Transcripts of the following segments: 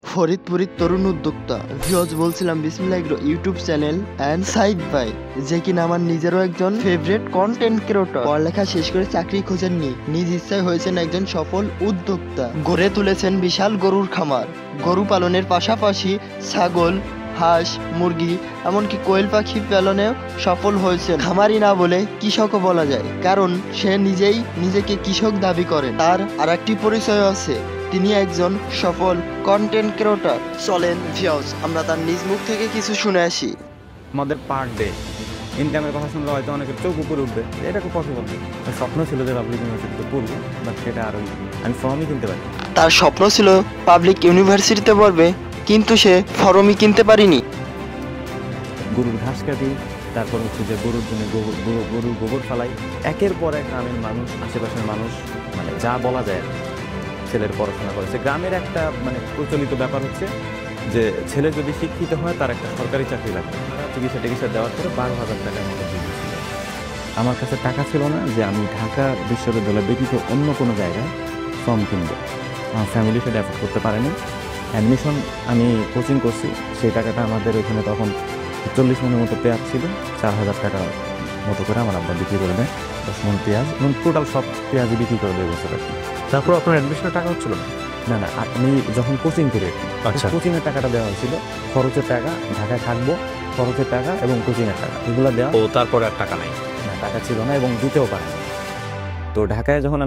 ফরিদপুরের তরুণ উদ্যোক্তা ভিউয়ার্স বলছিলাম Bismillah agro YouTube channel and Saeed ভাই, যে কিনা আমার নিজেরও একজন ফেভারিট কন্টেন্ট ক্রিয়েটর। পড়ালেখা শেষ করে চাকরি খোঁজেননি, নিজ ইচ্ছায় হয়েছেন একজন সফল উদ্যোক্তা। গড়ে তুলেছেন বিশাল গরুর খামার। গরু পালনের পাশাপাশি ছাগল, হাঁস, মুরগি, এমনকি কোয়েল পাখি পালনেও সফল হয়েছেন। খামারি না বলে কৃষকও বলা যায়, কারণ সে নিজেই নিজেকে কৃষক দাবি করেন। তার আর একটি পরিচয় আছে, তিনি একজন সফল কন্টেন্ট ক্রিয়েটর। চলেন ভিউয়ার্স, আমরা তার নিজ মুখ থেকে কিছু শুনে আসি। আমাদের পার ডে ইনকামের কথা শুনলে হয়তো অনেকের চোখ উপরে উঠবে, এটা খুব পসিবল। স্বপ্ন ছিল যে পাবলিক ইউনিভার্সিটিতে পড়বো, বাট সেটা আর আমি ফর্মই কিনতে পারি। তার স্বপ্ন ছিল পাবলিক ইউনিভার্সিটিতে পড়বে, কিন্তু সে ফর্মই কিনতে পারেনি। গরুর ঘাস কাটি, তারপর হচ্ছে যে গরুর জন্য গরুর গোবর ফালাই। একের পর এক গ্রামের মানুষ, আশেপাশের মানুষ, মানে যা বলা যায় ছেলের পড়াশোনা করেছে। গ্রামের একটা মানে প্রচলিত ব্যাপার হচ্ছে যে ছেলে যদি শিক্ষিত হয় তার একটা সরকারি চাকরি লাগবে। চিকিৎসা দেওয়ার পরে 12,000 টাকার মতো বিল ছিল। আমার কাছে টাকা ছিল না যে আমি ঢাকা বিশ্ববিদ্যালয় ব্যতীত অন্য কোনো জায়গায় ফর্ম কিনবো। আমার ফ্যামিলি সেটা অ্যাফোর্ড করতে পারেনি। অ্যাডমিশন আমি কোচিং করছি, সেই টাকাটা আমাদের ওখানে তখন 40 মনের মতো পেঁয়াজ ছিল, 4,000 টাকা মতো করে আমার আব্বা বিক্রি করে দেয়, 10 মন পেঁয়াজ, এবং টোটাল সব পেঁয়াজই বিক্রি করে দেয় বছর আর কি। তারপর আপনার অ্যাডমিশনের টাকা হচ্ছিল না? না না, আমি যখন কোচিং করি, আচ্ছা, কোচিংয়ের টাকাটা দেওয়া হয়েছিল, খরচের টাকা, ঢাকায় থাকবো, খরচের টাকা এবং কোচিংয়ের টাকা, এগুলো দেওয়া। ও তারপরে আর টাকা নাই? না, টাকা ছিল না এবং দিতেও পারেনি। তো ঢাকায় যখন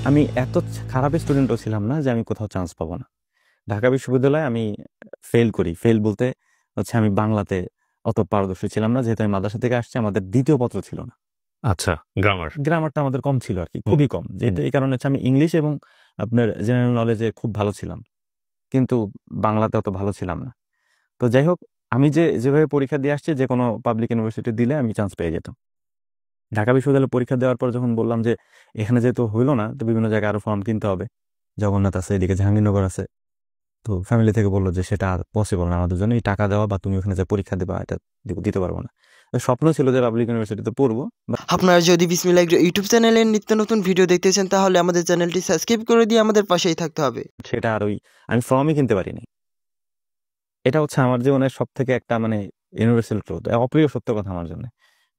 আমি এত খারাপ স্টুডেন্টও ছিলাম না যে আমি কোথাও চান্স পাবো না। ঢাকা বিশ্ববিদ্যালয়ে আমি ফেল বলতে হচ্ছে আমি বাংলাতে অত পারদর্শী ছিলাম না, যেহেতু আমি মাদ্রাসা থেকে আসছি। আমাদের দ্বিতীয় পত্র ছিল না। আচ্ছা, গ্রামারটা আমাদের কম ছিল আর কি, খুবই কম। যেহেতু এই কারণে হচ্ছে আমি ইংলিশ এবং আপনার জেনারেল নলেজে খুব ভালো ছিলাম, কিন্তু বাংলাতে অত ভালো ছিলাম না। তো যাই হোক, আমি যেভাবে পরীক্ষা দিয়ে আসছি, যে কোনো পাবলিক ইউনিভার্সিটি দিলে আমি চান্স পেয়ে যেতাম। ঢাকা বিশ্ববিদ্যালয়ে পরীক্ষা দেওয়ার পর যখন বললাম যে এখানে যেহেতু হইলো না, তো বিভিন্ন জায়গায় আরো ফর্ম কিনতে হবে, জগন্নাথ আছে, এদিকে জাহাঙ্গীরনগর আছে, তো ফ্যামিলি থেকে বললো যে সেটা আর পসিবল না আমাদের জন্য, এই টাকা দেওয়া বা তুমি ওখানে যে পরীক্ষা দেবা এটা দিতে পারবো না। স্বপ্ন ছিল যে পাবলিক ইউনিভার্সিটিতে পড়বো। আপনারা যদি বিসমিল্লাহ এগ্রো ইউটিউব চ্যানেলের নিত্য নতুন ভিডিও দেখতে চান, তাহলে আমাদের চ্যানেলটি সাবস্ক্রাইব করে দিয়ে আমাদের পাশেই থাকতে হবে। সেটা আর আমি ফর্মই কিনতে পারিনি। এটা হচ্ছে আমার জীবনের সব থেকে একটা মানে ইউনিভার্সাল ট্রুথ, অপ্রিয় সত্য কথা আমার জন্য,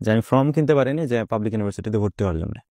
যে আমি ফর্ম কিনতে পারিনি যে পাবলিক ইউনিভার্সিটিতে ভর্তি হওয়ার জন্য।